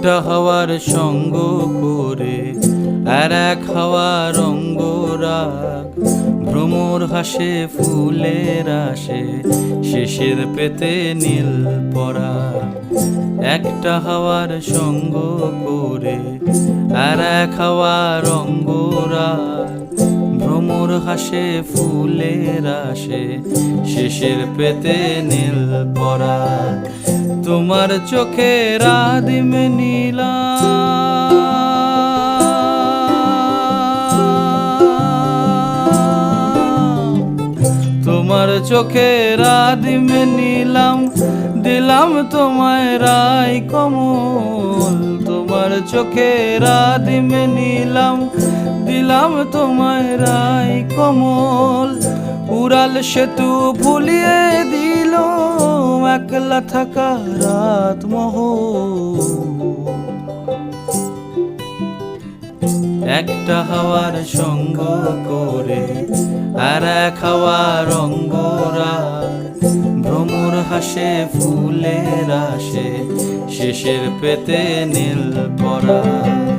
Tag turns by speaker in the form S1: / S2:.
S1: একটা হাওয়ার সঙ্গ করে আর এক হাওয়ার অঙ্গরাগ, ভ্রমর হাসে ফুলের আসে শেষের পেতে নীল পরাগ। একটা হাওয়ার সঙ্গ করে আর এক হাওয়ার অঙ্গরাগ, ভ্রমর হাসে ফুলের আসে শেষের পেতে নীল পরাগ। তোমার চোখের আদিম নীলা, তোমার চোখের আদিম নীলাম, দিলাম তোমায় রাই কমল। তোমার চোখের আদিম নীলাম, দিলাম তোমায় রাই কমল। উড়াল সেতু ভুলিয়ে দিল একলা থাকা রাত মহল। একটা হাওয়ার সঙ্গ করে আর এক হাওয়ার অঙ্গরাগ, ভ্রমর হাসে ফুলের আসে শেষের পেতে নীল পরাগ।